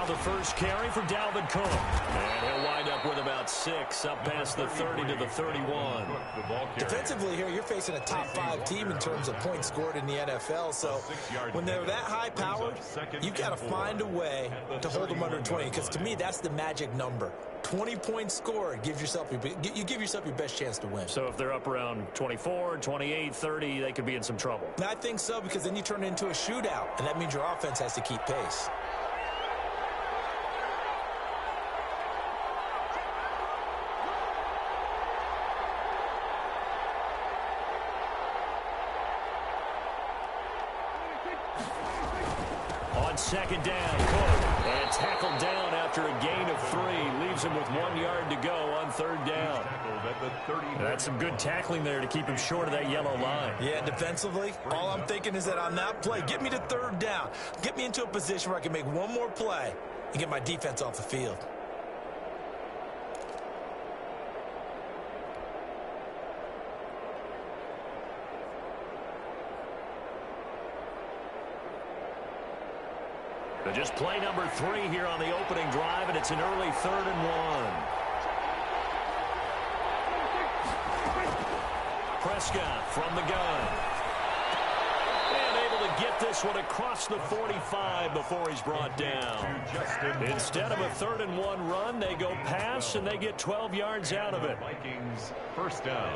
Now the first carry for Dalvin Cook. And he'll wind up with about 6, up past the 30 to the 31. Defensively here, you're facing a top-5 team in terms of points scored in the NFL. So when they're that high-powered, you've got to find a way to hold them under 20. Because to me, that's the magic number. 20 points scored, you give yourself your best chance to win. So if they're up around 24, 28, 30, they could be in some trouble. I think so, because then you turn it into a shootout, and that means your offense has to keep pace. On second down, Cook. And tackled down after a gain of 3. Leaves him with 1 yard to go on third down. That's some good tackling there to keep him short of that yellow line. Yeah, defensively, all I'm thinking is that on that play, get me to third down. Get me into a position where I can make one more play and get my defense off the field. But just play number 3 here on the opening drive, and it's an early 3rd and 1. Prescott from the gun. And able to get this one across the 45 before he's brought down. Instead of a 3rd and 1 run, they go pass, and they get 12 yards out of it. Vikings first down.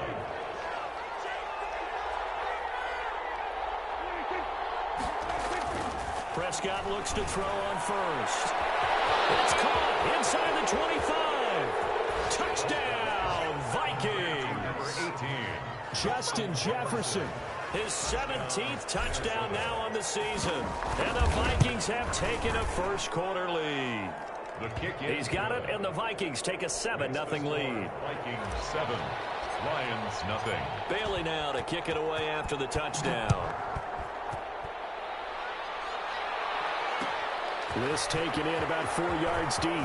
Prescott looks to throw on first. It's caught inside the 25. Touchdown, Vikings. Number 18. Justin Jefferson. His 17th touchdown now on the season. And the Vikings have taken a first-quarter lead. The kick is He's got it, and the Vikings take a 7-0 lead. Vikings 7, Lions nothing. Bailey now to kick it away after the touchdown. This taken in about 4 yards deep. And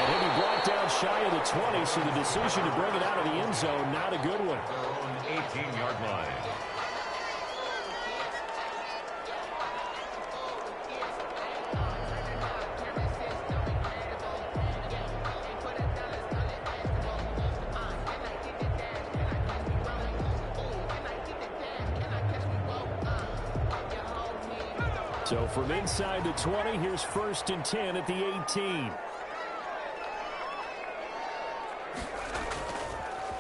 he'll be brought down shy of the 20, so the decision to bring it out of the end zone, not a good one. Their own 18-yard line. So from inside the 20, here's 1st and 10 at the 18.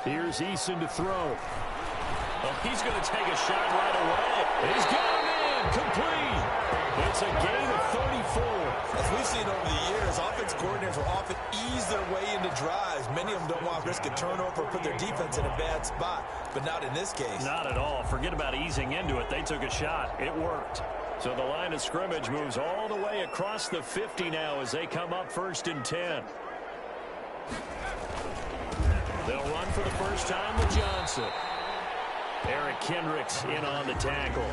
Here's Eason to throw. Oh, he's going to take a shot right away. He's got him in. Complete. It's a gain of 34. As we've seen over the years, offense coordinators will often ease their way into drives. Many of them don't want to risk a turnover or put their defense in a bad spot, but not in this case. Not at all. Forget about easing into it. They took a shot. It worked. So the line of scrimmage moves all the way across the 50 now as they come up 1st and 10. They'll run for the first time with Johnson. Eric Kendricks in on the tackle.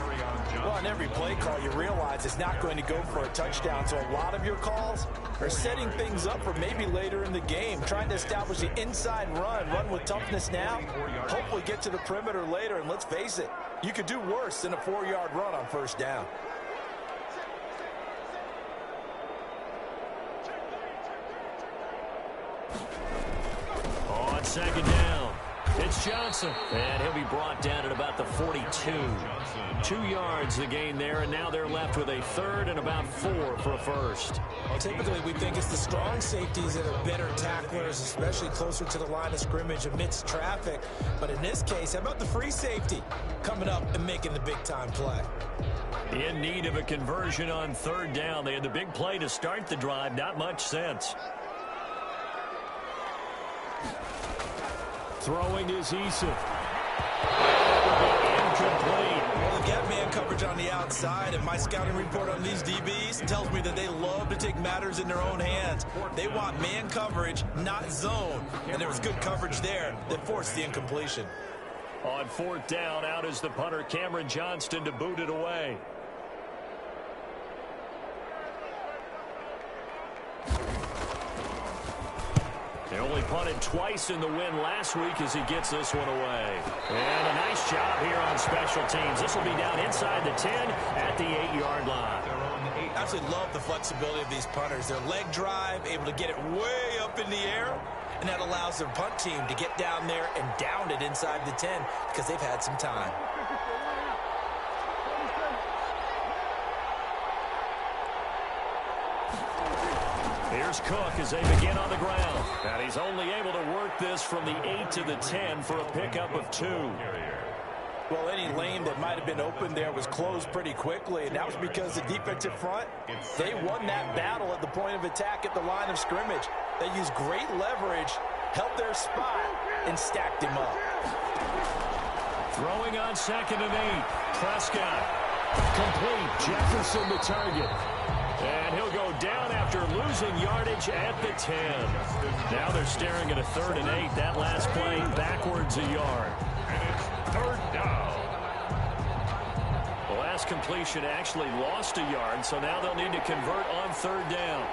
Well, on every play call, you realize it's not going to go for a touchdown. So a lot of your calls are setting things up for maybe later in the game, trying to establish the inside run with toughness now, hopefully get to the perimeter later. And let's face it, you could do worse than a 4-yard run on first down. On second down, it's Johnson. And he'll be brought down at about the 42. 2 yards the gain there, and now they're left with a 3rd and about 4 for a first. Well, typically we think it's the strong safeties that are better tacklers, especially closer to the line of scrimmage amidst traffic. But in this case, how about the free safety coming up and making the big-time play? In need of a conversion on 3rd down. They had the big play to start the drive. Not much sense. Throwing is Eason. Incomplete. Well, they get man coverage on the outside, and my scouting report on these DBs tells me that they love to take matters in their own hands. They want man coverage, not zone. And there was good coverage there that forced the incompletion. On 4th down, out is the punter, Cameron Johnston, to boot it away. They only punted twice in the win last week as he gets this one away. And a nice job here on special teams. This will be down inside the 10 at the 8-yard line. I absolutely love the flexibility of these punters. Their leg drive, able to get it way up in the air, and that allows their punt team to get down there and down it inside the 10 because they've had some time. Here's Cook as they begin on the ground. And he's only able to work this from the 8 to the 10 for a pickup of 2. Well, any lane that might have been open there was closed pretty quickly, and that was because the defensive front, they won that battle at the point of attack at the line of scrimmage. They used great leverage, held their spot, and stacked him up. Throwing on 2nd and 8. Prescott. Complete. Jefferson the target. And he'll go down after losing yardage at the 10. Now they're staring at a 3rd and 8. That last play backwards a yard. And it's 3rd down. The last completion actually lost a yard, so now they'll need to convert on 3rd down.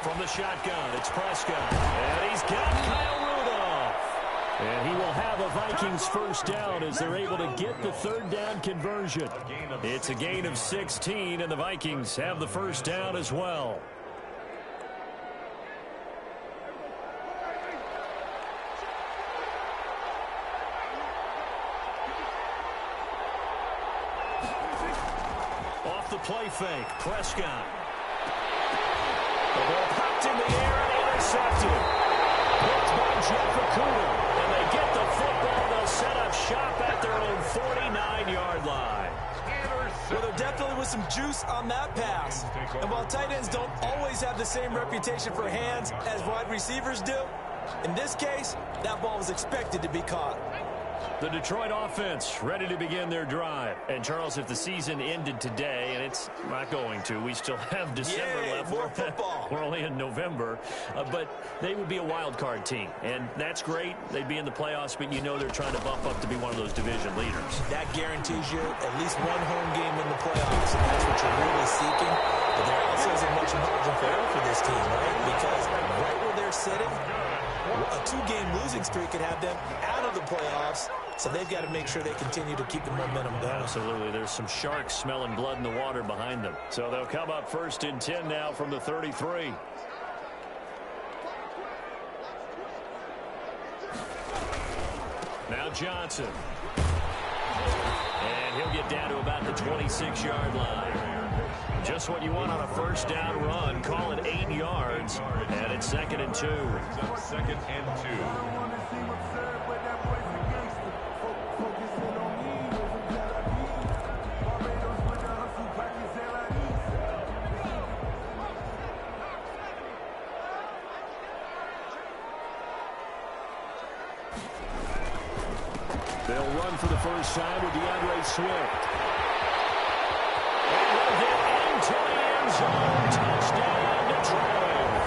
From the shotgun, it's Prescott. And he's got Kyle Rudolph. And he will have a Vikings first down as they're able to get the 3rd down conversion. It's a gain of 16, and the Vikings have the first down as well. Off the play fake, Prescott. The ball popped in the air and intercepted. Picked by Jefferson. And they get the football. They'll set up shop at their own 49-yard line. Well, there definitely was some juice on that pass. And while tight ends don't always have the same reputation for hands as wide receivers do, in this case, that ball was expected to be caught. The Detroit offense ready to begin their drive. And, Charles, if the season ended today, and it's not going to, we still have December left. More football. We're only in November. But they would be a wild card team. And that's great. They'd be in the playoffs, but you know they're trying to bump up to be one of those division leaders. That guarantees you at least one home game in the playoffs, and that's what you're really seeking. But there also isn't much margin for error for this team, right? Because right where they're sitting, a 2-game losing streak could have them out of the playoffs, so they've got to make sure they continue to keep the momentum going. Absolutely. There's some sharks smelling blood in the water behind them. So they'll come up 1st and 10 now from the 33. Now Johnson. And he'll get down to about the 26-yard line. Just what you want on a first down run. Call it 8 yards. And it's 2nd and 2. 2nd and 2. They'll run for the first time with DeAndre Swift. And will get into the end zone. Touchdown, Detroit.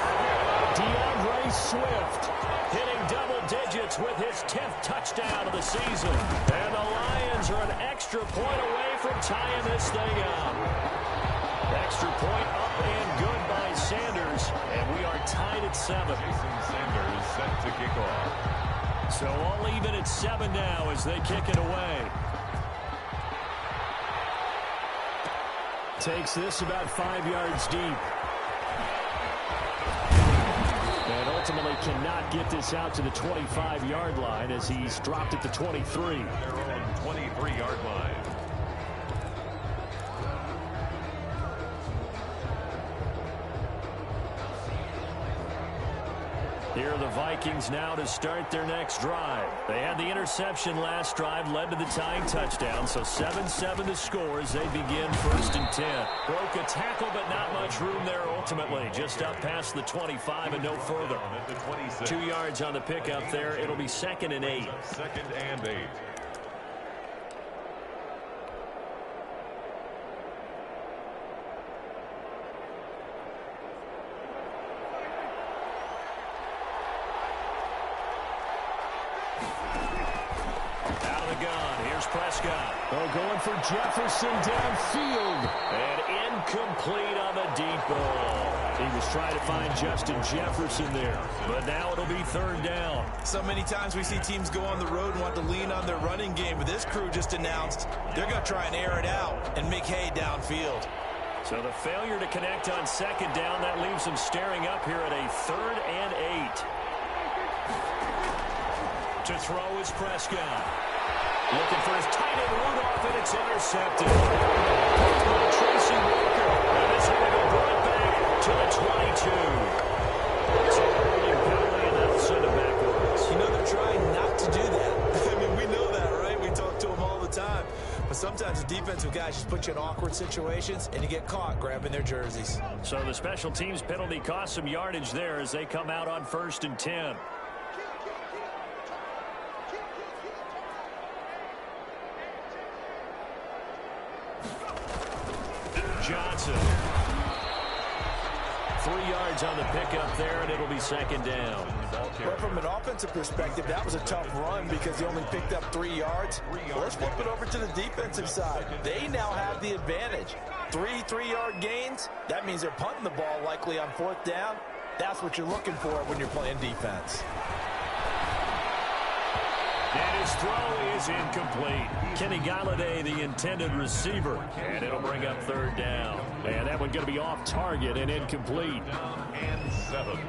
DeAndre Swift hitting double digits with his 10th touchdown of the season. And the Lions are an extra point away from tying this thing up. Extra point up and good by Sanders. And we are tied at 7. Jason Sanders set to kick off. So all even at 7 now as they kick it away. Takes this about 5 yards deep. And ultimately cannot get this out to the 25-yard line as he's dropped at the 23. They're on 23-yard line. Here are the Vikings now to start their next drive. They had the interception last drive, led to the tying touchdown, so 7-7 to score as they begin 1st and 10. Broke a tackle, but not much room there ultimately. Just up past the 25 and no further. At the 26. 2 yards on the pickup there. It'll be 2nd and 8. 2nd and 8. Prescott. Oh, going for Jefferson downfield. And incomplete on the deep ball. He was trying to find Justin Jefferson there. But now it'll be 3rd down. So many times we see teams go on the road and want to lean on their running game. But this crew just announced they're going to try and air it out and make hay downfield. So the failure to connect on second down, that leaves them staring up here at a 3rd and 8. To throw is Prescott. Looking for his tight end Rudolph, and it's intercepted. By Tracy Walker. And this one will be brought back to the 22. It's a holding penalty, and that'll send it backwards. You know, they're trying not to do that. I mean, we know that, right? We talk to them all the time. But sometimes the defensive guys just put you in awkward situations, and you get caught grabbing their jerseys. So the special teams penalty cost some yardage there as they come out on 1st and 10. Johnson. 3 yards on the pickup there, and it'll be 2nd down. Well, from an offensive perspective, that was a tough run because he only picked up 3 yards. Well, let's flip it over to the defensive side. They now have the advantage. 3 3-yard gains. That means they're punting the ball likely on 4th down. That's what you're looking for when you're playing defense. And his throw is incomplete. Kenny Galladay, the intended receiver. And it'll bring up 3rd down. And that one going to be off target and incomplete. And 7.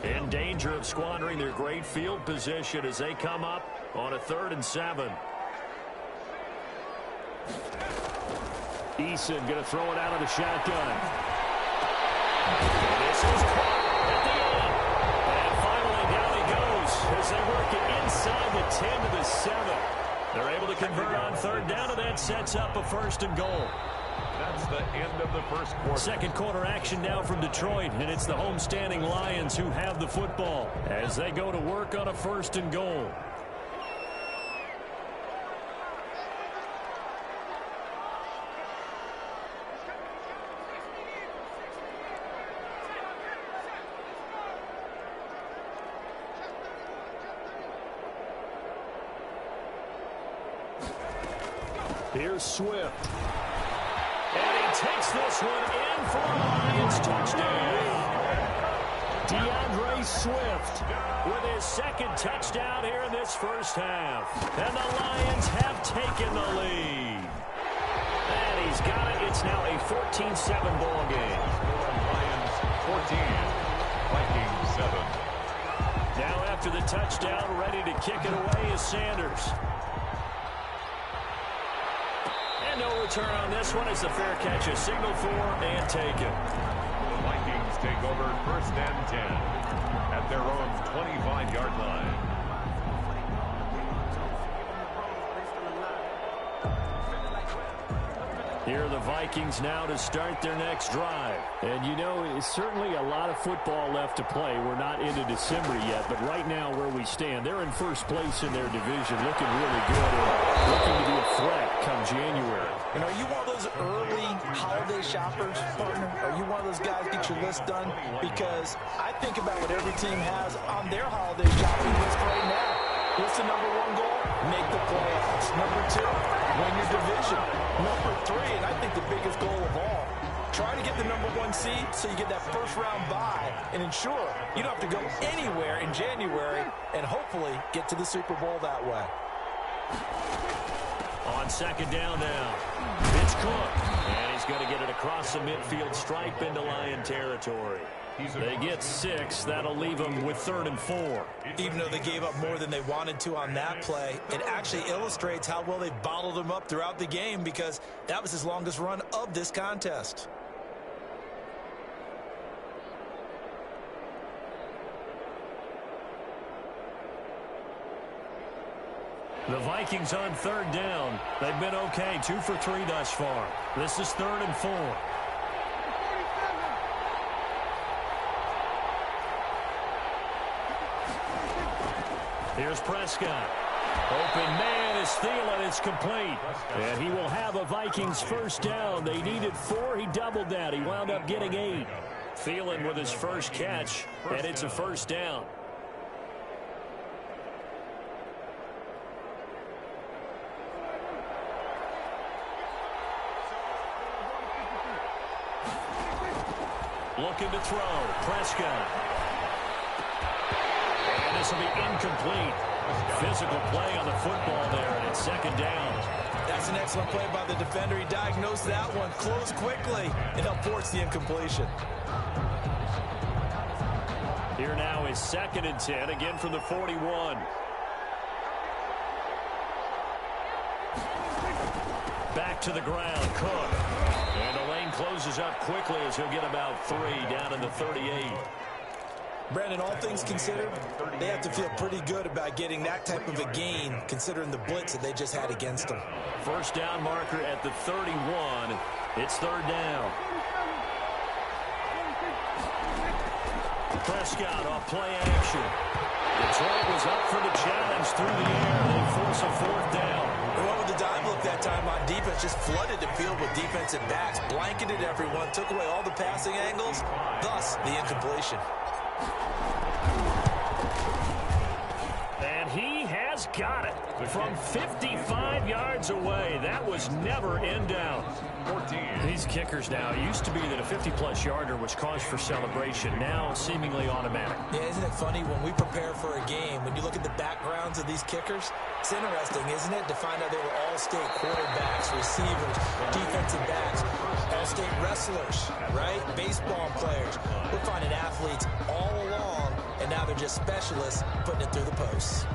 In danger of squandering their great field position as they come up on a 3rd and 7. Eason going to throw it out of the shotgun. This is caught at the end. And finally down he goes as they work it inside the 10 to the 7. They're able to convert on 3rd down, and that sets up a 1st and goal. That's the end of the first quarter. Second quarter action now from Detroit, and it's the homestanding Lions who have the football as they go to work on a 1st and goal. Here's Swift. And he takes this one in for a Lions touchdown. DeAndre Swift with his 2nd touchdown here in this first half. And the Lions have taken the lead. And he's got it. It's now a 14-7 ball game. Lions 14, Vikings 7. Now after the touchdown, ready to kick it away is Sanders. And no return on this one as the fair catch is signaled for and taken. The Vikings take over 1st and 10 at their own 25-yard line. Here are the Vikings now to start their next drive. And you know, it's certainly a lot of football left to play. We're not into December yet, but right now where we stand, they're in 1st place in their division, looking really good and looking to be a threat come January. And are you one of those early holiday shoppers, partner? Are you one of those guys get your list done? Because I think about what every team has on their holiday shopping list right now. What's the number 1 goal? Make the playoffs. Number 2, win your division. Number 3, and I think the biggest goal of all, try to get the number 1 seed so you get that first-round bye and ensure you don't have to go anywhere in January and hopefully get to the Super Bowl that way. On 2nd down now, it's Cook. And he's going to get it across the midfield stripe into Lion territory. They get 6. That'll leave them with 3rd and 4. Even though they gave up more than they wanted to on that play, it actually illustrates how well they bottled them up throughout the game because that was his longest run of this contest. The Vikings on 3rd down. They've been okay, 2 for 3 thus far. This is 3rd and 4. Here's Prescott. Open man is Thielen. It's complete. And he will have a Vikings 1st down. They needed 4. He doubled that. He wound up getting 8. Thielen with his first catch, and it's a 1st down. Looking to throw. Prescott. And this will be incomplete. Physical play on the football there, and it's 2nd down. That's an excellent play by the defender. He diagnosed that one, closed quickly, and helped force the incompletion. Here now is 2nd and 10, again from the 41. Back to the ground, Cook. And the lane closes up quickly as he'll get about 3 down in the 38. Brandon, all things considered, they have to feel pretty good about getting that type of a gain, considering the blitz that they just had against them. First down marker at the 31. It's 3rd down. Prescott off play action. Detroit was up for the challenge through the air. They force a 4th down. They went with the dive look that time on defense, just flooded the field with defensive backs, blanketed everyone, took away all the passing angles, thus the incompletion. And he has got it from 55 yards away. That was never in doubt. 14. These kickers now, it used to be that a 50-plus yarder was cause for celebration. Now seemingly automatic. Yeah, isn't it funny when we prepare for a game, when you look at the backgrounds of these kickers, it's interesting, isn't it, to find out they were all-state quarterbacks, receivers, defensive backs, all-state wrestlers, right? Baseball players. We're finding athletes all along, and now they're just specialists putting it through the posts.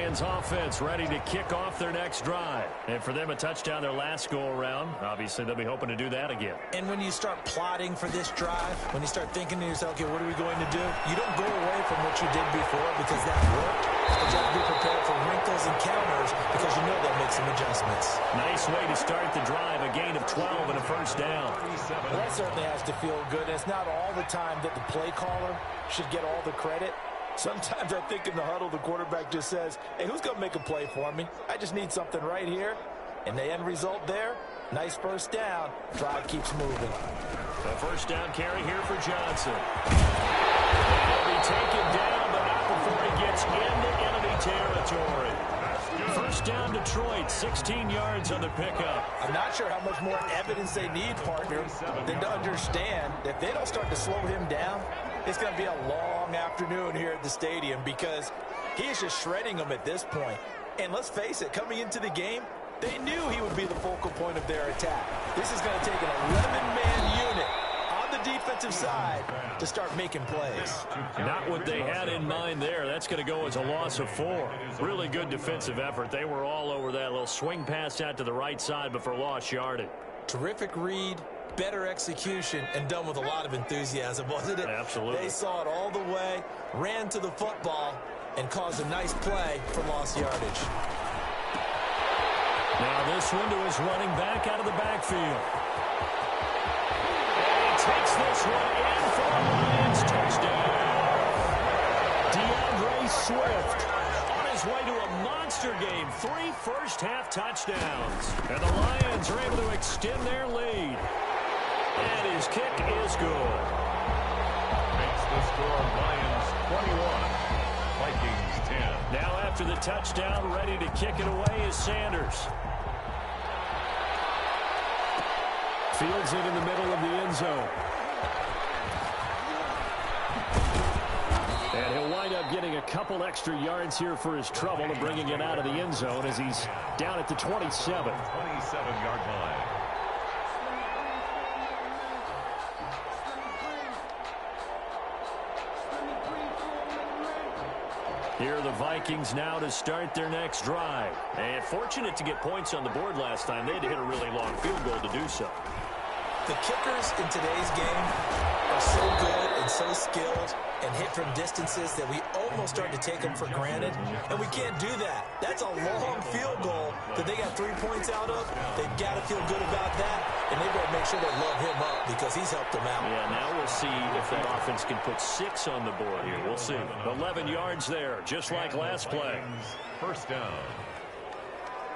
Offense ready to kick off their next drive. And for them, a touchdown their last go-around. Obviously, they'll be hoping to do that again. And when you start plotting for this drive, when you start thinking to yourself, okay, what are we going to do? You don't go away from what you did before because that worked. But you have to be prepared for wrinkles and counters because you know they'll make some adjustments. Nice way to start the drive. A gain of 12 and a first down. Well, that certainly has to feel good. And it's not all the time that the play caller should get all the credit. Sometimes I think in the huddle, the quarterback just says, hey, who's going to make a play for me? I just need something right here. And the end result there, nice first down. Drive keeps moving. The first down carry here for Johnson. He'll be taken down, but not before he gets into enemy territory. First down Detroit, 16 yards on the pickup. I'm not sure how much more evidence they need, partner, than to understand that if they don't start to slow him down, it's going to be a long afternoon here at the stadium because he is just shredding them at this point. And let's face it, coming into the game, they knew he would be the focal point of their attack. This is going to take an 11-man unit on the defensive side to start making plays. Not what they had in mind there. That's going to go as a loss of 4. Really good defensive effort. They were all over that little swing pass out to the right side, but for lost yardage. Terrific read, better execution, and done with a lot of enthusiasm, wasn't it? Absolutely. They saw it all the way, ran to the football, and caused a nice play for lost yardage. Now this one to his running back out of the backfield. And he takes this one in for the Lions touchdown. DeAndre Swift on his way to a monster game. 3 first-half touchdowns. And the Lions are able to extend their lead. And his kick is good. Makes the score Lions 21, Vikings 10. Now after the touchdown, ready to kick it away is Sanders. Fields it in the middle of the end zone. And he'll wind up getting a couple extra yards here for his trouble and bringing it out of the end zone as he's down at the 27. 27-yard line. Here are the Vikings now to start their next drive. And fortunate to get points on the board last time. They had to hit a really long field goal to do so. The kickers in today's game are so good and so skilled and hit from distances that we almost start to take them for granted. And we can't do that. That's a long field goal that they got 3 points out of. They've got to feel good about that. And they better make sure they love him up because he's helped them out. Yeah, now we'll see if that offense can put 6 on the board here. We'll see. 11 yards there, just like last play. First down.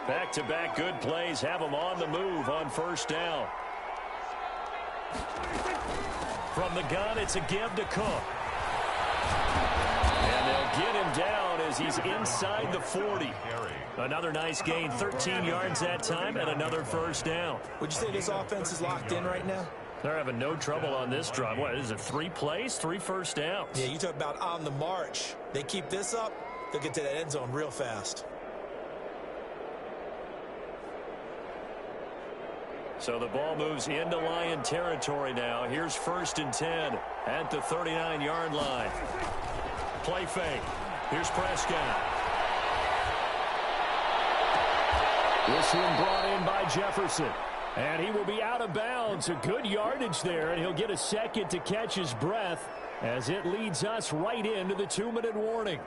Back-to-back good plays have them on the move on first down. From the gun, it's a give to Cook. And they'll get him down as he's inside the 40. Another nice gain, 13 yards that time, and another first down. Would you say this offense is locked in right now? They're having no trouble on this drive. What is it, 3 plays, 3 first downs? Yeah, you talk about on the march. They keep this up, they'll get to that end zone real fast. So the ball moves into Lion territory now. Here's 1st and 10 at the 39-yard line. Play fake. Here's Prescott. This one brought in by Jefferson. And he will be out of bounds. A good yardage there, and he'll get a second to catch his breath as it leads us right into the 2-minute warning.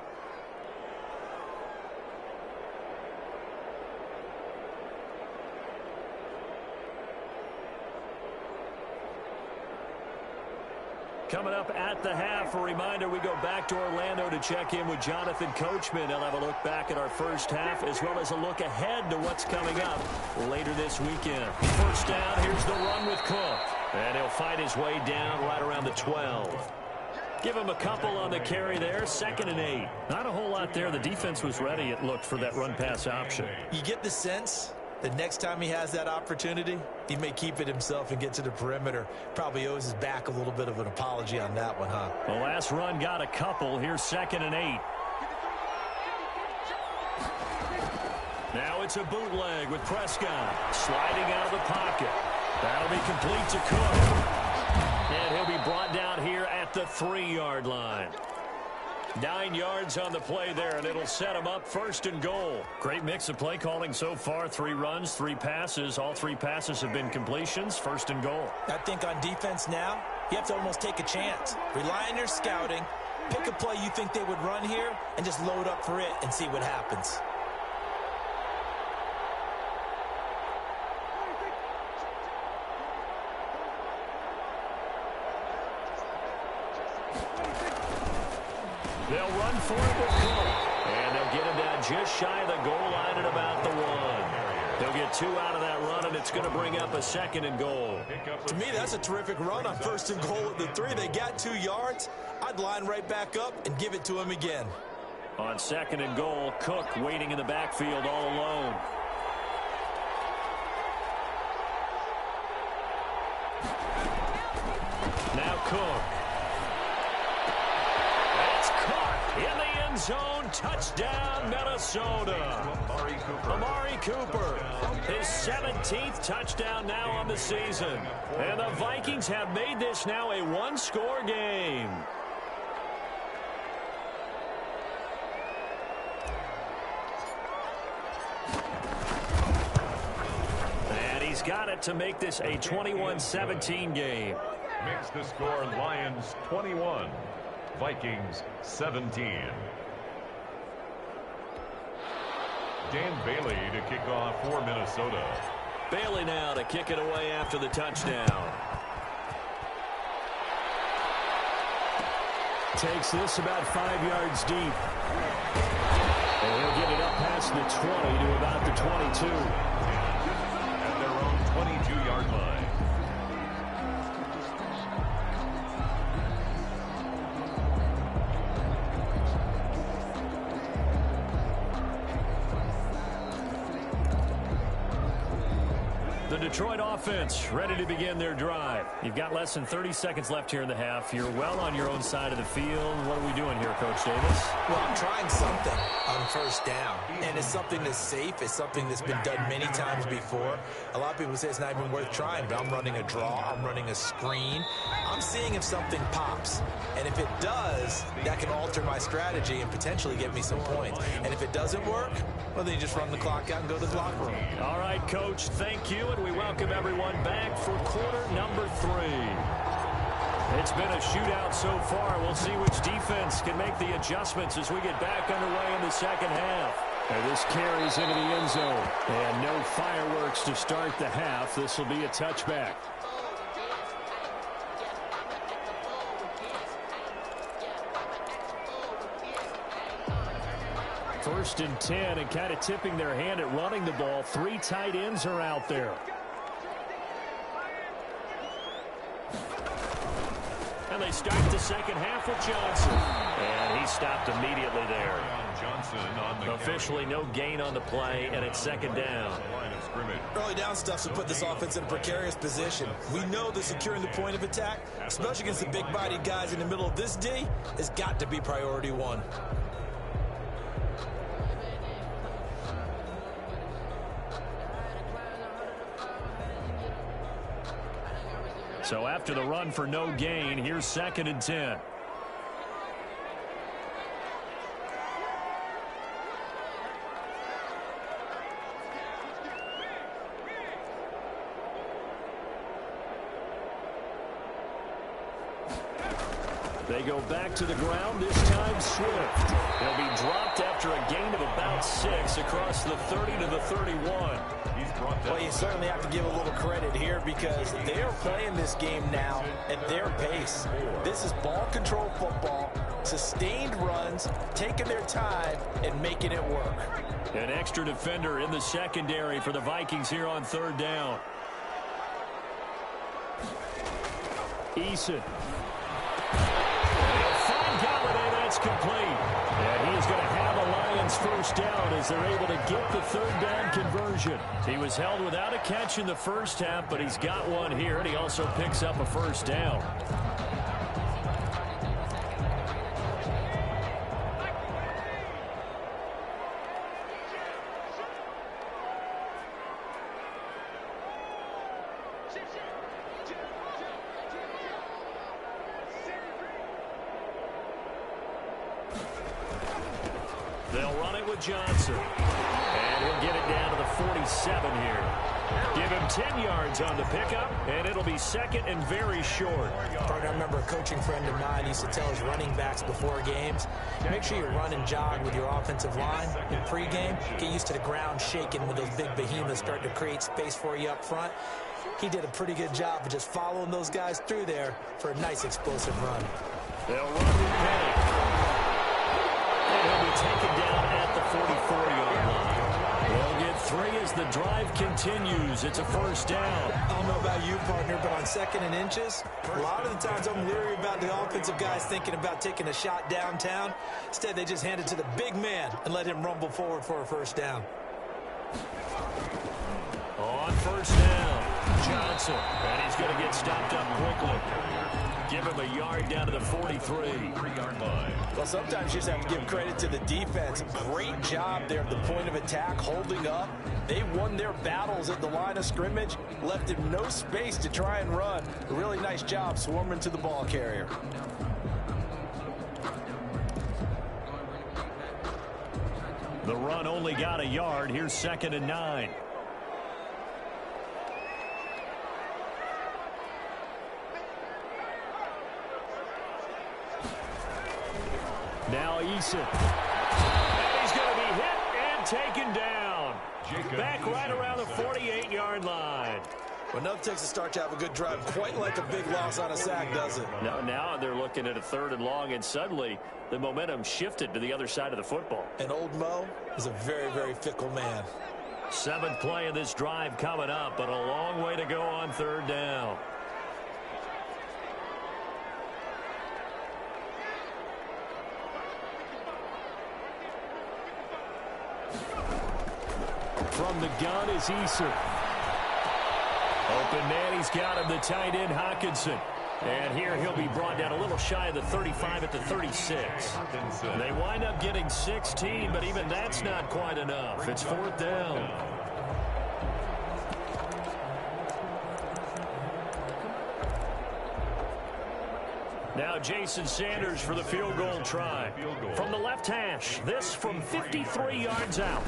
Coming up at the half, a reminder, we go back to Orlando to check in with Jonathan Coachman. He'll have a look back at our first half as well as a look ahead to what's coming up later this weekend. First down, here's the run with Cook. And he'll fight his way down right around the 12. Give him a couple on the carry there, 2nd and 8. Not a whole lot there. The defense was ready, it looked, for that run-pass option. You get the sense the next time he has that opportunity, he may keep it himself and get to the perimeter. Probably owes his back a little bit of an apology on that one, huh? The last run got a couple. Here's 2nd and 8. Now it's a bootleg with Prescott sliding out of the pocket. That'll be complete to Cook. And he'll be brought down here at the 3-yard line. 9 yards on the play there, and it'll set him up 1st and goal. Great mix of play calling so far. 3 runs, 3 passes. All 3 passes have been completions. 1st and goal. I think on defense now, you have to almost take a chance. Rely on your scouting. Pick a play you think they would run here and just load up for it and see what happens. They'll run for it with Cook. And they'll get him down just shy of the goal line at about the 1. They'll get 2 out of that run, and it's going to bring up a 2nd and goal. To me, that's a terrific run on 1st and goal at the 3. They got 2 yards. I'd line right back up and give it to him again. On 2nd and goal, Cook waiting in the backfield all alone. Now Cook. In the end zone, touchdown, Minnesota. Amari Cooper, his 17th touchdown now on the season. And the Vikings have made this now a 1-score game. And he's got it to make this a 21-17 game. Makes the score Lions 21. Vikings 17. Dan Bailey to kick off for Minnesota. Bailey now to kick it away after the touchdown. Takes this about 5 yards deep. And he'll get it up past the 20 to about the 22. At their own 22-yard line. The Detroit offense ready to begin their drive. You've got less than 30 seconds left here in the half. You're well on your own side of the field. What are we doing here, Coach Davis? Well, I'm trying something on 1st down. And it's something that's safe. It's something that's been done many times before. A lot of people say it's not even worth trying, but I'm running a draw. I'm running a screen. I'm seeing if something pops. And if it does, that can alter my strategy and potentially get me some points. And if it doesn't work, well, then you just run the clock out and go to the locker room. All right, Coach, thank you. And we welcome everyone back for quarter number 3. It's been a shootout so far. We'll see which defense can make the adjustments as we get back underway in the 2nd half. And this carries into the end zone. And no fireworks to start the half. This will be a touchback. First and 10, and kind of tipping their hand at running the ball. 3 tight ends are out there. And they start the second half with Johnson. And he stopped immediately there. Officially no gain on the play, and it's second down. Early down stuff will put this offense in a precarious position. We know that securing the point of attack, especially against the big-bodied guys in the middle of this D, has got to be priority one. So after the run for no gain, here's 2nd and 10. They go back to the ground, this time Swift. He'll be dropped after a gain of about 6 across the 30 to the 31. Well, you certainly have to give a little credit here because they are playing this game now at their pace. This is ball control football, sustained runs, taking their time, and making it work. An extra defender in the secondary for the Vikings here on 3rd down. Eason. That's complete. And he is going to have a Lions first down as they're able to get the 3rd down conversion. He was held without a catch in the first half, but he's got one here, and he also picks up a first down. They'll run it with Johnson. And he'll get it down to the 47 here. Give him 10 yards on the pickup, and it'll be 2nd and very short. I remember a coaching friend of mine used to tell his running backs before games, make sure you run and jog with your offensive line in pregame. Get used to the ground shaking when those big behemoths start to create space for you up front. He did a pretty good job of just following those guys through there for a nice explosive run. They'll run with Penny. And he'll be taken down at the 44-yard line. They'll get 3 as the drive continues. It's a first down. I don't know about you, partner, but on 2nd and inches, a lot of the times I'm leery about the offensive guys thinking about taking a shot downtown. Instead, they just hand it to the big man and let him rumble forward for a first down. On first down, Johnson. And he's going to get stopped up quickly. Give him a yard down to the 43-yard line. Well, sometimes you just have to give credit to the defense. Great job there at the point of attack, holding up. They won their battles at the line of scrimmage, left him no space to try and run. A really nice job swarming to the ball carrier. The run only got a yard. Here's 2nd and 9. Now Eason. And he's going to be hit and taken down. Back right around the 48-yard line. Well, enough takes a start to have a good drive. Quite like a big loss on a sack, does it? Now they're looking at a 3rd and long, and suddenly the momentum shifted to the other side of the football. And old Mo is a very, very fickle man. 7th play of this drive coming up, but a long way to go on 3rd down. From the gun is Eason. Open man, he's got him, the tight end, Hawkinson. And here he'll be brought down a little shy of the 35 at the 36. They wind up getting 16, but even that's not quite enough. It's 4th down. Now Jason Sanders for the field goal try. From the left hash, this from 53 yards out.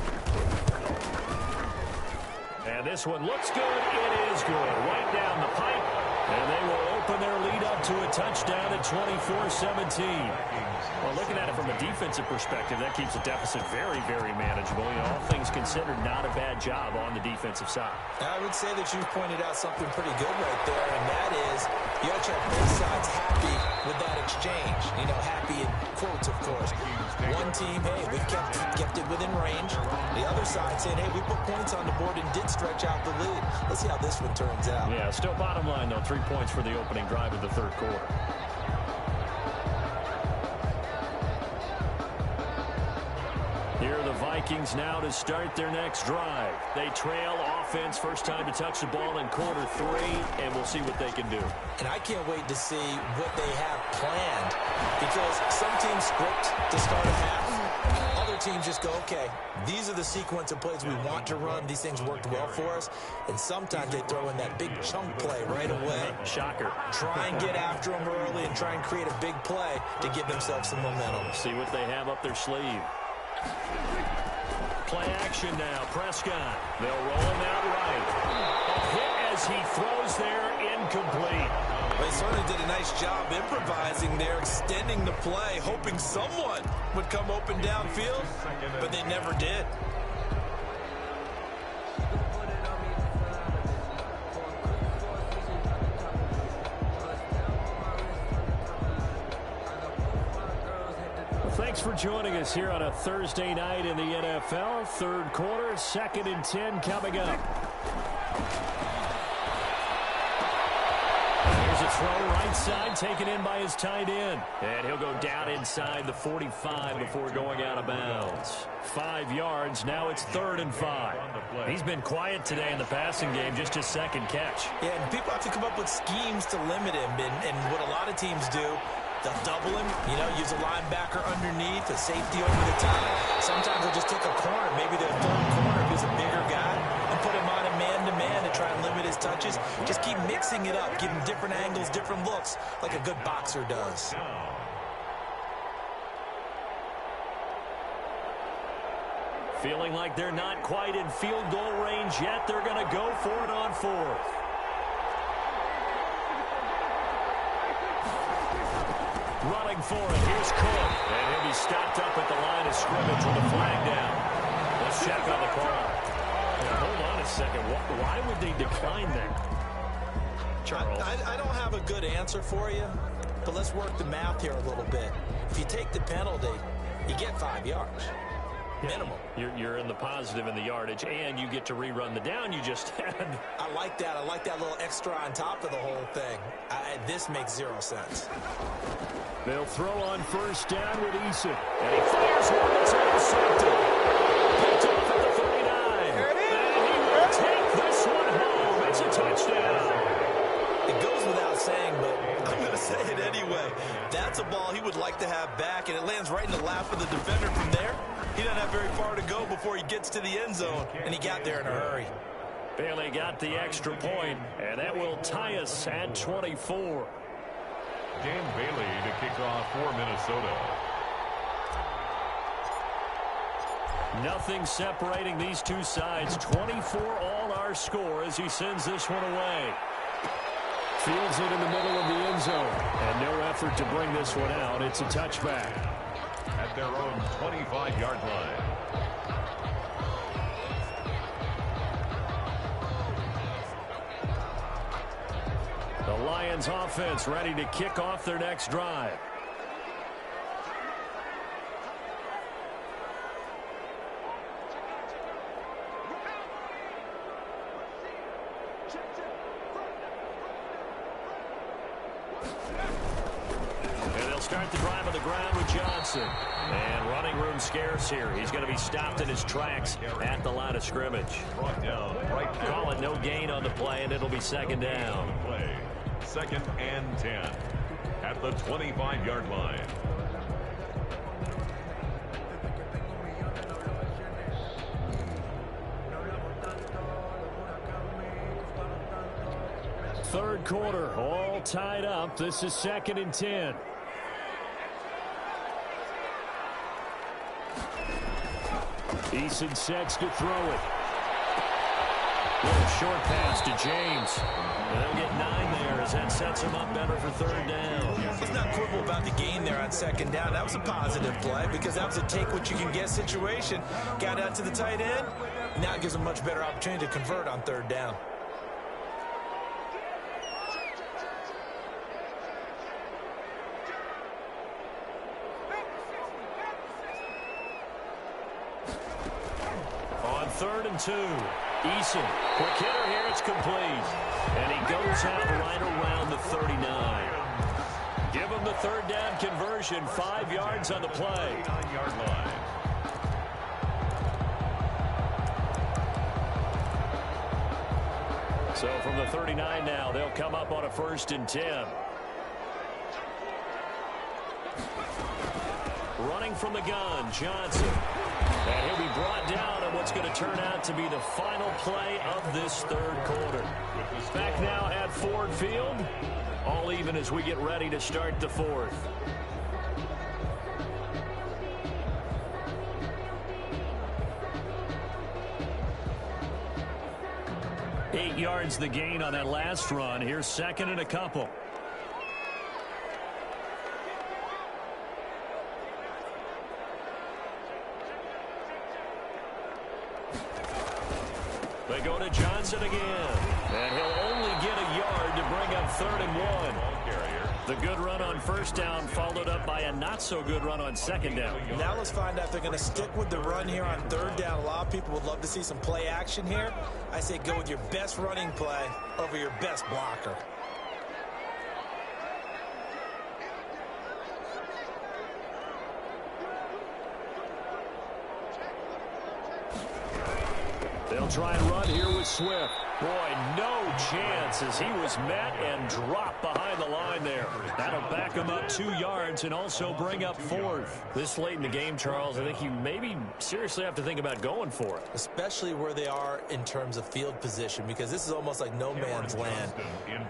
And this one looks good. It is good. Right down the pipe. And they will open their lead up to a touchdown at 24-17. Well, looking at it from a defensive perspective, that keeps the deficit very, very manageable. You know, all things considered, not a bad job on the defensive side. I would say that you've pointed out something pretty good right there, and that is you have to have both sides happy with that exchange. You know, happy in quotes, of course. One team, hey, we kept it within range. The other side saying, hey, we put points on the board and did stretch out the lead. Let's see how this one turns out. Yeah, still bottom line, though, 3 points for the opening drive of the 3rd quarter. Here are the Vikings now to start their next drive. They trail offense, first time to touch the ball in quarter 3, and we'll see what they can do. And I can't wait to see what they have planned, because some teams script to start a half. Other teams just go, okay, these are the sequence of plays we want to run. These things worked well for us. And sometimes they throw in that big chunk play right away. Shocker. Try and get after them early and try and create a big play to give themselves some momentum. See what they have up their sleeve. Play action now. Prescott. They'll roll him out right. A hit as he throws there, incomplete. They certainly did a nice job improvising there, extending the play, hoping someone would come open downfield, but they never did. Thanks for joining us here on a Thursday night in the NFL. Third quarter, 2nd and 10 coming up. Here's a throw right side, taken in by his tight end. And he'll go down inside the 45 before going out of bounds. 5 yards, now it's 3rd and 5. He's been quiet today in the passing game, just his second catch. Yeah, and people have to come up with schemes to limit him, and what a lot of teams do, they'll double him, use a linebacker underneath, a safety over the top. Sometimes they'll just take a corner, maybe their third corner if he's a bigger guy, and put him on a man-to-man to try and limit his touches. Just keep mixing it up, give him different angles, different looks, like a good boxer does. Feeling like they're not quite in field goal range yet, they're going to go for it on 4th. Running for it. Here's Cook. And he'll be stopped up at the line of scrimmage with a flag down. Let's check on the call. Now, hold on a second. Why would they decline that? Charles. I don't have a good answer for you, but let's work the math here a little bit. If you take the penalty, you get 5 yards. Minimum. You're in the positive in the yardage, and you get to rerun the down you just had. I like that. I like that little extra on top of the whole thing. This makes 0 sense. They'll throw on first down with Eason. And he fires one that's intercepted. Picked off at the 39. And he will take this one home. It's a touchdown. It goes without saying, but I'm going to say it anyway. That's a ball he would like to have back, and it lands right in the lap of the defender from there. He doesn't have very far to go before he gets to the end zone, and he got there in a hurry. Bailey got the extra point, and that will tie us at 24. Dan Bailey to kick off for Minnesota. Nothing separating these two sides. 24 all our score as he sends this one away. Fields it in the middle of the end zone. And no effort to bring this one out. It's a touchback. At their own 25-yard line. The Lions offense ready to kick off their next drive. And they'll start the drive on the ground with Johnson. And running room scarce here. He's going to be stopped in his tracks at the line of scrimmage. Brought down right there. Call it no gain on the play, and it'll be 2nd down. Play. 2nd and 10 at the 25-yard line. Third quarter, all tied up. This is 2nd and 10. Eason sets to throw it. Little short pass to James. And they'll get 9 there as that sets him up better for 3rd down. Let's not quibble about the gain there on 2nd down. That was a positive play because that was a take-what-you-can-get situation. Got out to the tight end. Now it gives a much better opportunity to convert on 3rd down. On 3rd and 2. Eason, quick hitter here, it's complete. And he goes out right around the 39. Give him the 3rd down conversion, 5 yards on the play. 9-yard line. So from the 39 now, they'll come up on a 1st and 10. Running from the gun, Johnson. And he'll be brought down on what's going to turn out to be the final play of this 3rd quarter. Back now at Ford Field. All even as we get ready to start the 4th. Eight yards the gain on that last run. Here's 2nd and a couple. They go to Johnson again. And he'll only get a yard to bring up 3rd and 1. The good run on 1st down followed up by a not-so-good run on 2nd down. Now let's find out if they're going to stick with the run here on 3rd down. A lot of people would love to see some play action here. I say go with your best running play over your best blocker. They'll try and run here with Swift. Boy, no chance as he was met and dropped behind the line there. That'll back him up 2 yards and also bring up 4th. This late in the game, Charles, I think you maybe seriously have to think about going for it. Especially where they are in terms of field position, because this is almost like no man's land.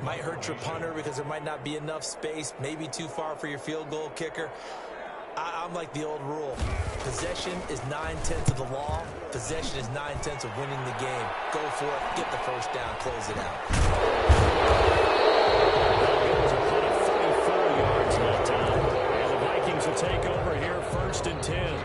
Might hurt your punter because there might not be enough space, maybe too far for your field goal kicker. I'm like the old rule. Possession is 9/10 of the law. Possession is 9/10 of winning the game. Go for it. Get the 1st down. Close it out. There's a 44 yards left on. And the Vikings will take over here 1st and 10.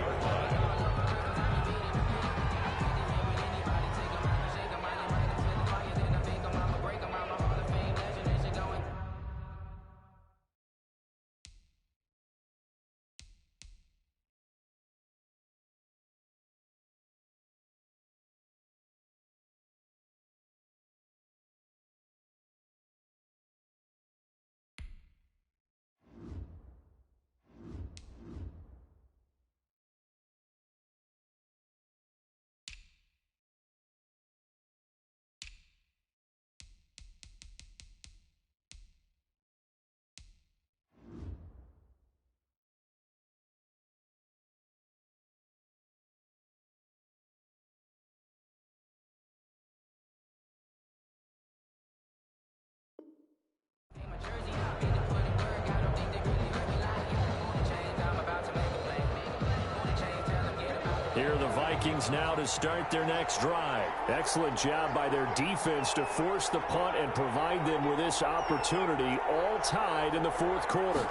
Here are the Vikings now to start their next drive. Excellent job by their defense to force the punt and provide them with this opportunity, all tied in the 4th quarter.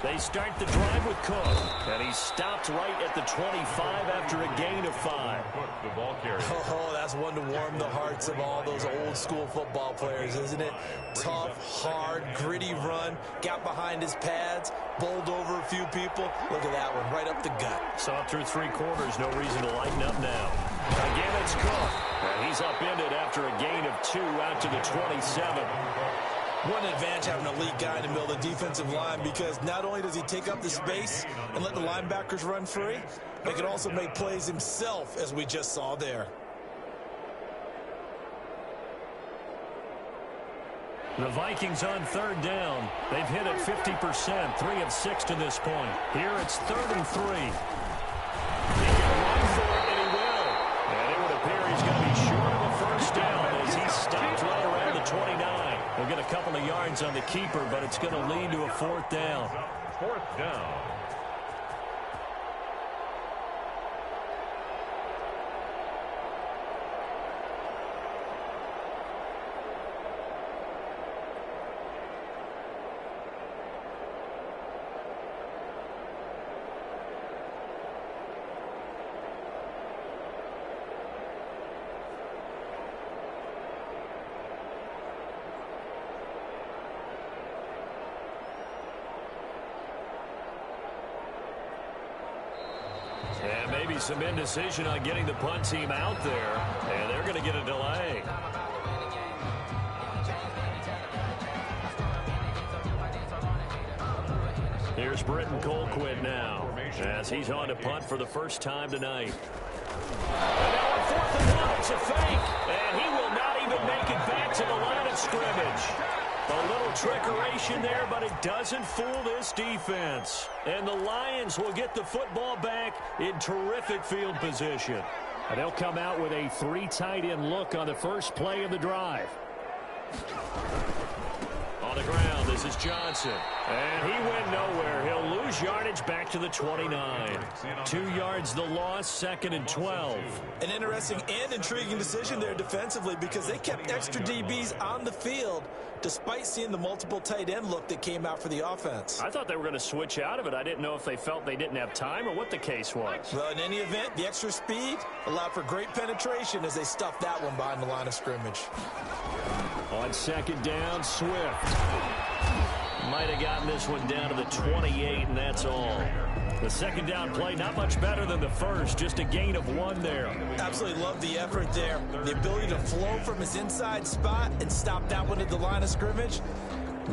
They start the drive with Cook, and he stopped right at the 25 after a gain of 5. Oh, that's one to warm the hearts of all those old school football players, isn't it? Tough, hard, gritty run, got behind his pads, bowled over a few people. Look at that one, right up the gut. Saw through 3 quarters, no reason to lighten up now. Again, it's Cook, and he's upended after a gain of 2 out to the 27. What an advantage having an elite guy in the middle of the defensive line, because not only does he take up the space and let the linebackers run free, but he can also make plays himself, as we just saw there. The Vikings on 3rd down. They've hit it 50%, 3 of 6 to this point. Here it's 3rd and 3. He can run for it, and he will. And it would appear he's going to be short of a 1st down as he stopped right around the 29. He'll get a couple of yards on the keeper, but it's going to lead to a 4th down. 4th down. And maybe some indecision on getting the punt team out there. And they're going to get a delay. Here's Britton Colquitt now, as he's on to punt for the first time tonight. And now on 4th and 1, it's a fake. And he will not even even make it back to the line of scrimmage. A little trickeration there, but it doesn't fool this defense. And the Lions will get the football back in terrific field position. And they'll come out with a 3 tight end look on the first play of the drive. On the ground, this is Johnson. And he went nowhere. He'll lose yardage back to the 29. 2 yards the loss, 2nd and 12. An interesting and intriguing decision there defensively because they kept extra DBs on the field despite seeing the multiple tight end look that came out for the offense. I thought they were going to switch out of it. I didn't know if they felt they didn't have time or what the case was. Well, in any event, the extra speed allowed for great penetration as they stuffed that one behind the line of scrimmage. On 2nd down, Swift. Might have gotten this one down to the 28, and that's all. The 2nd down play, not much better than the first, just a gain of 1 there. Absolutely love the effort there. The ability to flow from his inside spot and stop that one at the line of scrimmage.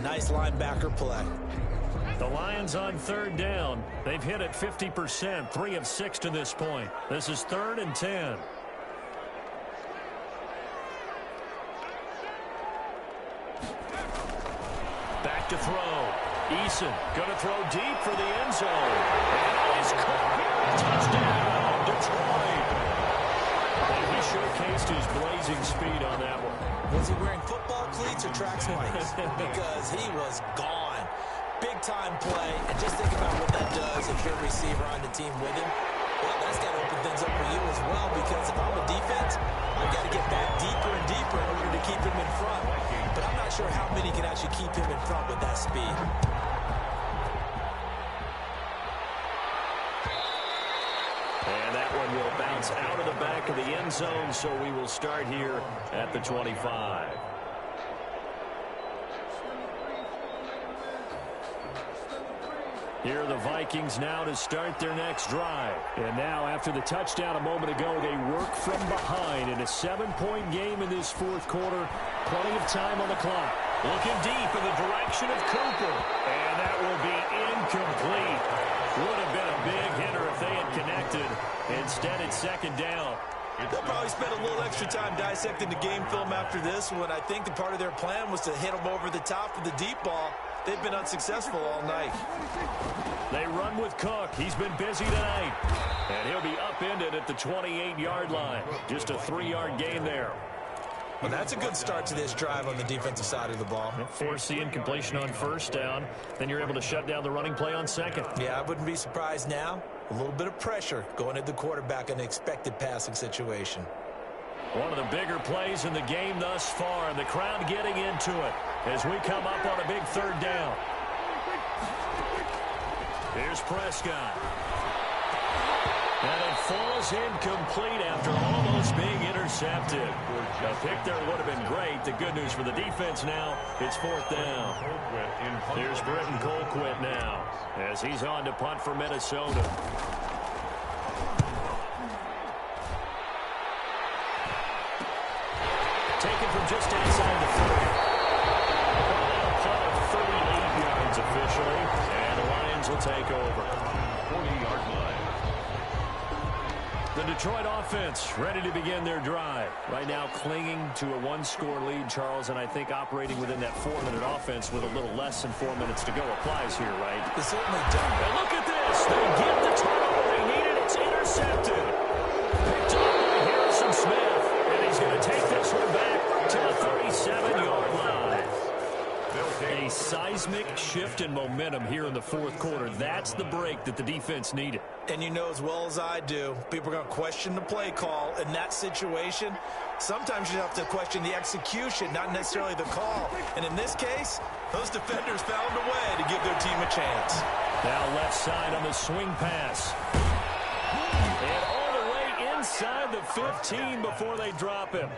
Nice linebacker play. The Lions on 3rd down. They've hit it 50%, 3 of 6 to this point. This is 3rd and 10. Back to throw. Eason going to throw deep for the end zone. And he's caught. Touchdown, Detroit. And he showcased his blazing speed on that one. Was he wearing football cleats or track spikes? Because he was gone. Big time play. And just think about what that does if you're a receiver on the team with him. Well, that's got to open things up for you as well, because if I'm a defense, I've got to get back deeper and deeper in order to keep him in front. But I'm not sure how many can actually keep him in front with that speed. And that one will bounce out of the back of the end zone, so we will start here at the 25. Here are the Vikings now to start their next drive. And now, after the touchdown a moment ago, they work from behind in a 7-point game in this 4th quarter. Plenty of time on the clock. Looking deep in the direction of Cooper. And that will be incomplete. Would have been a big hitter if they had connected. Instead, it's 2nd down. They'll probably spend a little extra time dissecting the game film after this one. I think the part of their plan was to hit them over the top of the deep ball. They've been unsuccessful all night. They run with Cook. He's been busy tonight. And he'll be upended at the 28-yard line. Just a 3-yard gain there. Well, that's a good start to this drive on the defensive side of the ball. Force the incompletion on 1st down. Then you're able to shut down the running play on 2nd. Yeah, I wouldn't be surprised now. A little bit of pressure going at the quarterback in an expected passing situation. One of the bigger plays in the game thus far, and the crowd getting into it as we come up on a big 3rd down. Here's Prescott. And it falls incomplete after almost being intercepted. A pick there would have been great. The good news for the defense now, it's 4th down. Here's Britton Colquitt now as he's on to punt for Minnesota. Taken from just inside the 30. A punt of 38 yards officially, and the Lions will take over. 40-yard line. The Detroit offense ready to begin their drive. Right now clinging to a 1-score lead, Charles, and I think operating within that 4-minute offense with a little less than 4 minutes to go applies here, right? It certainly does. And look at this. They get the turnover they needed. It's intercepted. Picked up by Harrison Smith, and he's going to take this one back to the 37-yard line. A seismic shift in momentum here in the 4th quarter. That's the break that the defense needed. And you know as well as I do, people are going to question the play call in that situation. Sometimes you have to question the execution, not necessarily the call. And in this case, those defenders found a way to give their team a chance. Now left side on the swing pass. And all the way inside the 15 before they drop him.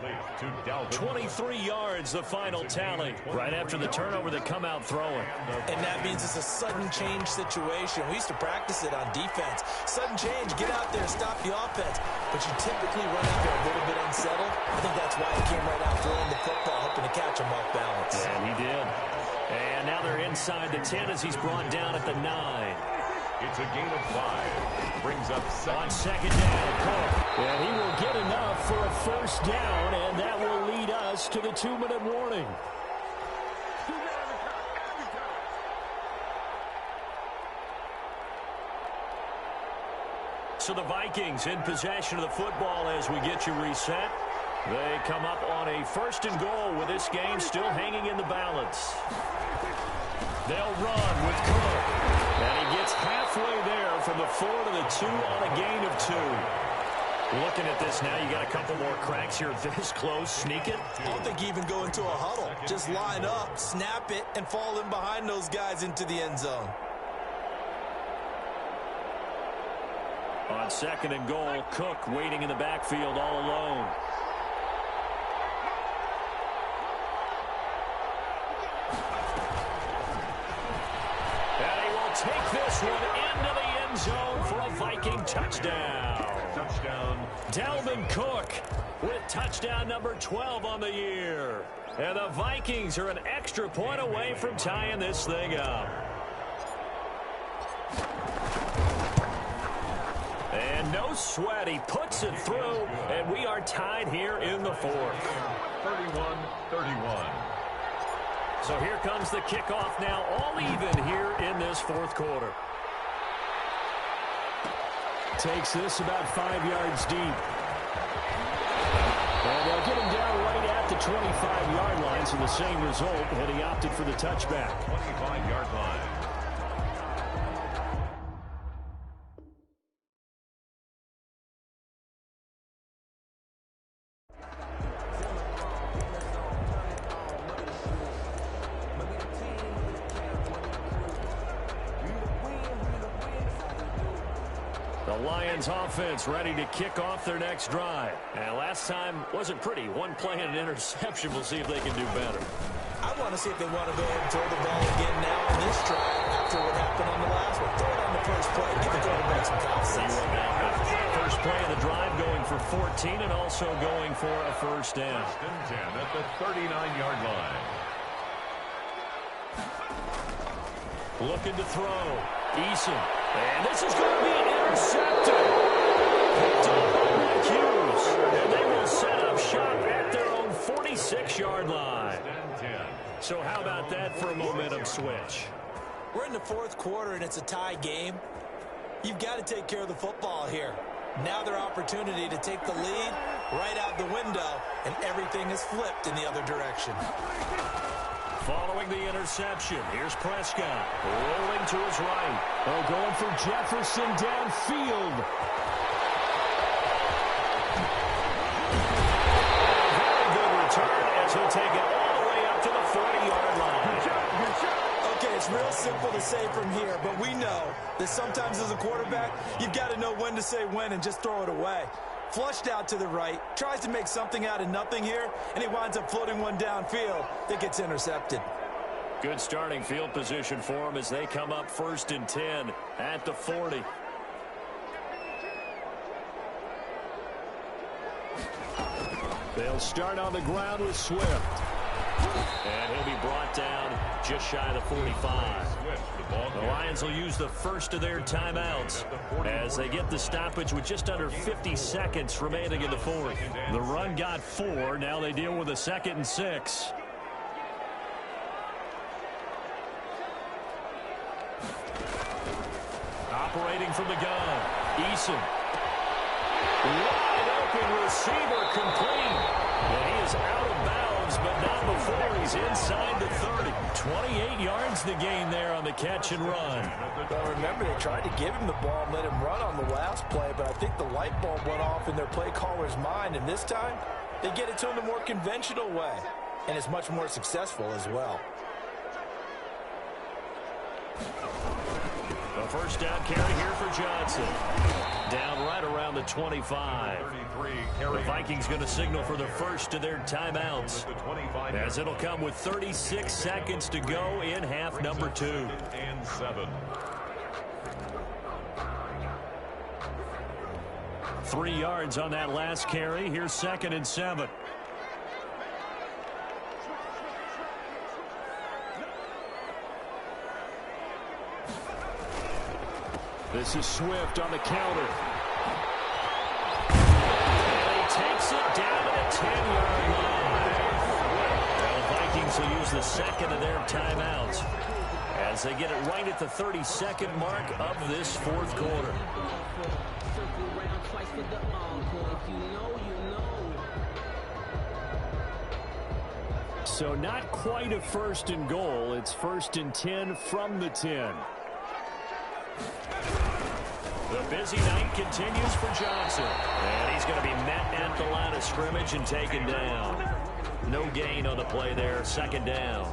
23 yards, the final tally. Right after the turnover, they come out throwing. And that means it's a sudden change situation. We used to practice it on defense. Sudden change, get out there, stop the offense. But you typically run out there a little bit unsettled. I think that's why he came right out throwing the football, hoping to catch him off balance. And he did. And now they're inside the 10 as he's brought down at the 9. It's a gain of 5. Brings up on 2nd down, Cook. And he will get enough for a 1st down, and that will lead us to the 2-minute warning. So the Vikings in possession of the football as we get you reset. They come up on a 1st and goal with this game still hanging in the balance. They'll run with Cook. And he gets halfway there from the 4 to the 2 on a gain of 2. Looking at this now, you got a couple more cracks here this close. Sneak it. I don't think you even go into a huddle. Just line up, snap it, and fall in behind those guys into the end zone. On 2nd and goal, Cook waiting in the backfield all alone. And he will take this one into the end zone for a Viking touchdown. Touchdown. Dalvin Cook with touchdown number 12 on the year. And the Vikings are an extra point away from tying this thing up. And no sweat, he puts it through, and we are tied here in the 4th. 31-31. So here comes the kickoff now, all even here in this 4th quarter. Takes this about 5 yards deep. And they'll get him down right at the 25-yard line, so the same result, and he opted for the touchback. 25-yard line. Lions offense ready to kick off their next drive. And last time wasn't pretty. One play and an interception. We'll see if they can do better. I want to see if they want to go ahead and throw the ball again now on this drive after what happened on the last one. Throw it on the first play. Give the quarterback some confidence. First play of the drive going for 14 and also going for a first down. 1st and 10 at the 39-yard line. Looking to throw. Eason. And this is going to be intercepted. Picked up by Mike Hughes. And they will set up shop at their own 46-yard line. So how about that for a momentum switch? We're in the 4th quarter, and it's a tie game. You've got to take care of the football here. Now their opportunity to take the lead right out the window, and everything is flipped in the other direction. Following the interception, here's Prescott. Rolling to his right. Oh, going for Jefferson downfield. Very good return as he'll take it all the way up to the 40-yard line. Okay, it's real simple to say from here, but we know that sometimes as a quarterback, you've got to know when to say when and just throw it away. Flushed out to the right, tries to make something out of nothing here, and he winds up floating one downfield that gets intercepted. Good starting field position for him as they come up 1st and 10 at the 40. They'll start on the ground with Swift. And he'll be brought down just shy of the 45. The Lions will use the first of their timeouts as they get the stoppage with just under 50 seconds remaining in the 4th. The run got 4. Now they deal with a 2nd and 6. Operating from the gun. Eason. Wide open receiver complete. And he is out of bounds, but not before he's inside the 30. 28 yards to gain there on the catch and run. Well, remember, they tried to give him the ball and let him run on the last play, but I think the light bulb went off in their play caller's mind, and this time they get it to him the more conventional way, and it's much more successful as well. The first down carry here for Johnson. Down right around the 25. The Vikings going to signal for the first of their timeouts, as it'll come with 36 seconds to go in half number 2. And 7. 3 yards on that last carry. Here's 2nd and 7. This is Swift on the counter. And he takes it down to the 10-yard line. Lions will use the second of their timeouts as they get it right at the 32nd mark of this fourth quarter. So not quite a first and goal. It's 1st and 10 from the 10. The busy night continues for Johnson. And he's going to be met at the line of scrimmage and taken down. No gain on the play there. 2nd down.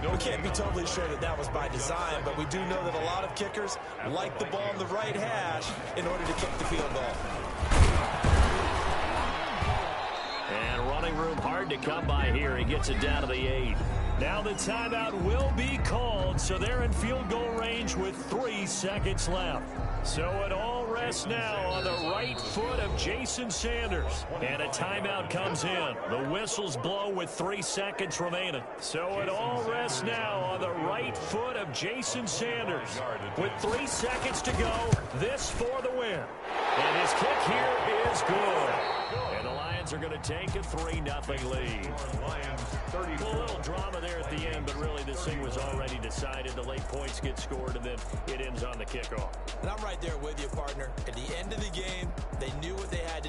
We can't be totally sure that that was by design, but we do know that a lot of kickers like the ball on the right hash in order to kick the field goal. And running room hard to come by here. He gets it down to the 8. Now the timeout will be called, so they're in field goal range with 3 seconds left. So it all rests now on the right foot of Jason Sanders. And a timeout comes in. The whistles blow with 3 seconds remaining. So it all rests now on the right foot of Jason Sanders. With 3 seconds to go, this for the win. And his kick here is good. And the Lions are going to take a 3-0 lead. A little drama there at the end, but really this thing was already decided. The late points get scored, and then it ends on the kickoff. And I'm right there with you, partner. At the end of the game, they knew what they had to do.